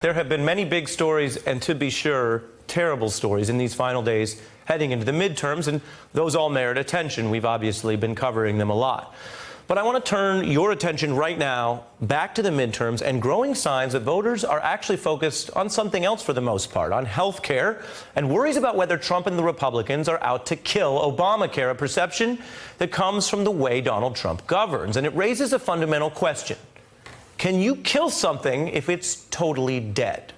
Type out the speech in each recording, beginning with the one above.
There have been many big stories and, to be sure, terrible stories in these final days heading into the midterms, and those all merit attention. We've obviously been covering them a lot. But I want to turn your attention right now back to the midterms and growing signs that voters are actually focused on something else for the most part, on health care, and worries about whether Trump and the Republicans are out to kill Obamacare, a perception that comes from the way Donald Trump governs. And it raises a fundamental question. Can you kill something if it's totally dead?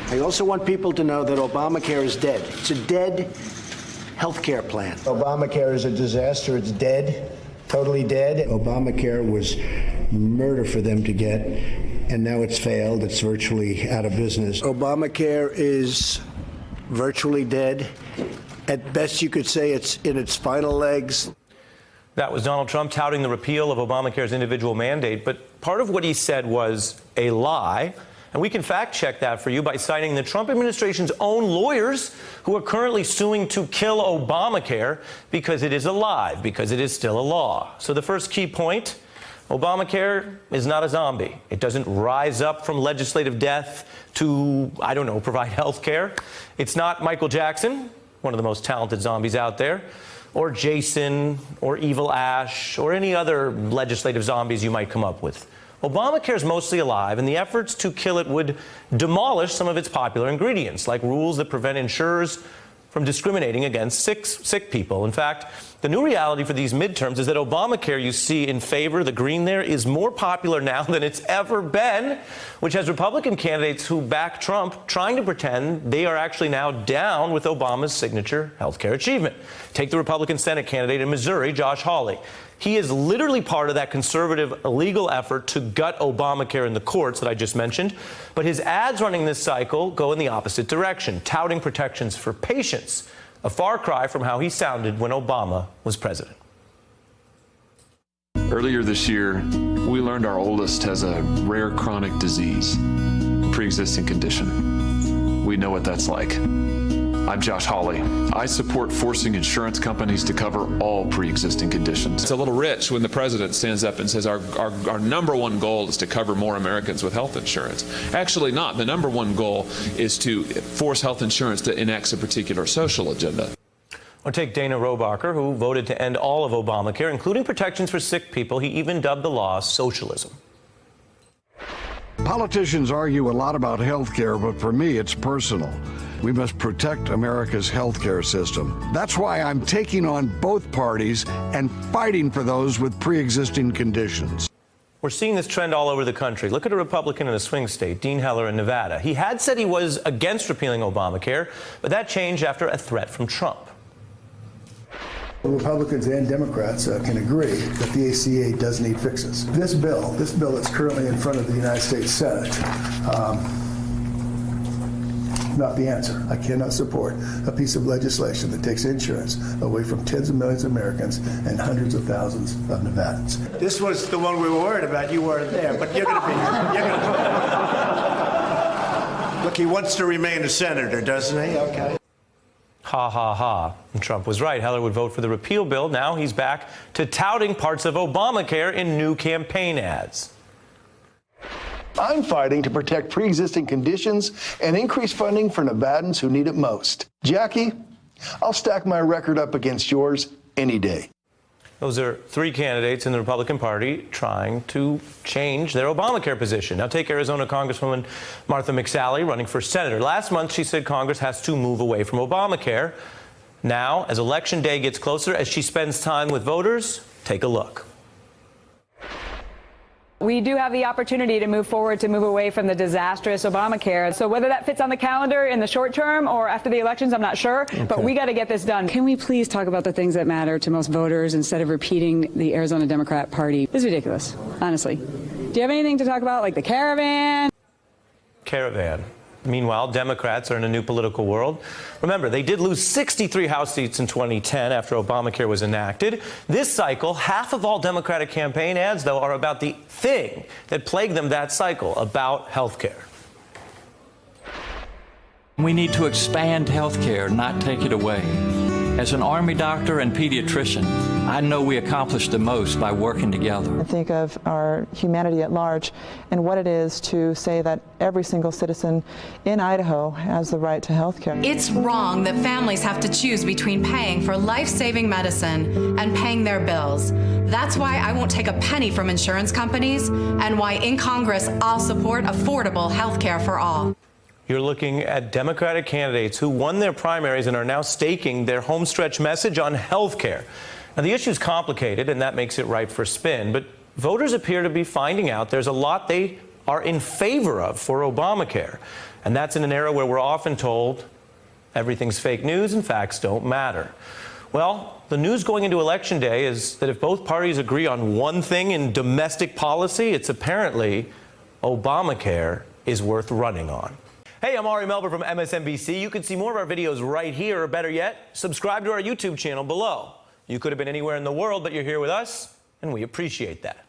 I also want people to know that Obamacare is dead. It's a dead health care plan. Obamacare is a disaster. It's dead, totally dead. Obamacare was murder for them to get, and now it's failed. It's virtually out of business. Obamacare is virtually dead. At best, you could say it's in its final legs. That was Donald Trump touting the repeal of Obamacare's individual mandate, but part of what he said was a lie. And we can fact check that for you by citing the Trump administration's own lawyers who are currently suing to kill Obamacare because it is alive, because it is still a law. So the first key point, Obamacare is not a zombie. It doesn't rise up from legislative death to, I don't know, provide health care. It's not Michael Jackson, one of the most talented zombies out there, or Jason, or Evil Ash, or any other legislative zombies you might come up with. Obamacare is mostly alive, and the efforts to kill it would demolish some of its popular ingredients, like rules that prevent insurers from discriminating against sick people. In fact, the new reality for these midterms is that Obamacare, you see in favor, the green there, is more popular now than it's ever been, which has Republican candidates who back Trump trying to pretend they are actually now down with Obama's signature health care achievement. Take the Republican Senate candidate in Missouri, Josh Hawley. He is literally part of that conservative illegal effort to gut Obamacare in the courts that I just mentioned. But his ads running this cycle go in the opposite direction, touting protections for patients, a far cry from how he sounded when Obama was president. Earlier this year, we learned our oldest has a rare chronic disease, a pre-existing condition. We know what that's like. I'm Josh Hawley. I support forcing insurance companies to cover all pre-existing conditions. It's a little rich when the president stands up and says our number one goal is to cover more Americans with health insurance. Actually not. The number one goal is to force health insurance to enact a particular social agenda. Or take Dana Rohrabacher, who voted to end all of Obamacare, including protections for sick people. He even dubbed the law socialism. Politicians argue a lot about health care, but for me, it's personal. We must protect America's health care system. That's why I'm taking on both parties and fighting for those with pre-existing conditions. We're seeing this trend all over the country. Look at a Republican in a swing state, Dean Heller in Nevada. He had said he was against repealing Obamacare, but that changed after a threat from Trump. Republicans and Democrats can agree that the ACA does need fixes. This bill that's currently in front of the United States Senate, not the answer. I cannot support a piece of legislation that takes insurance away from tens of millions of Americans and hundreds of thousands of Nevadans. This was the one we were worried about. You weren't there, but you're going to be here. Look, he wants to remain a senator, doesn't he? Okay. Ha, ha, ha. And Trump was right. Heller would vote for the repeal bill. Now he's back to touting parts of Obamacare in new campaign ads. I'm fighting to protect pre-existing conditions and increase funding for Nevadans who need it most. Jackie, I'll stack my record up against yours any day. Those are three candidates in the Republican Party trying to change their Obamacare position. Now take Arizona Congresswoman Martha McSally running for senator. Last month, she said Congress has to move away from Obamacare. Now, as Election Day gets closer, as she spends time with voters, take a look. We do have the opportunity to move forward, to move away from the disastrous Obamacare. So whether that fits on the calendar in the short term or after the elections, I'm not sure. Okay. But we got to get this done. Can we please talk about the things that matter to most voters instead of repeating the Arizona Democrat Party? This is ridiculous, honestly. Do you have anything to talk about, like the caravan? Caravan. Meanwhile, Democrats are in a new political world. Remember, they did lose 63 House seats in 2010 after Obamacare was enacted. This cycle, half of all Democratic campaign ads, though, are about the thing that plagued them that cycle, about health care. We need to expand health care, not take it away. As an Army doctor and pediatrician, I know we accomplished the most by working together. I think of our humanity at large and what it is to say that every single citizen in Idaho has the right to health care. It's wrong that families have to choose between paying for life-saving medicine and paying their bills. That's why I won't take a penny from insurance companies and why in Congress I'll support affordable health care for all. You're looking at Democratic candidates who won their primaries and are now staking their homestretch message on health care. Now, the issue's complicated, and that makes it ripe for spin, but voters appear to be finding out there's a lot they are in favor of for Obamacare. And that's in an era where we're often told everything's fake news and facts don't matter. Well, the news going into Election Day is that if both parties agree on one thing in domestic policy, it's apparently Obamacare is worth running on. Hey, I'm Ari Melber from MSNBC. You can see more of our videos right here, or better yet, subscribe to our YouTube channel below. You could have been anywhere in the world, but you're here with us, and we appreciate that.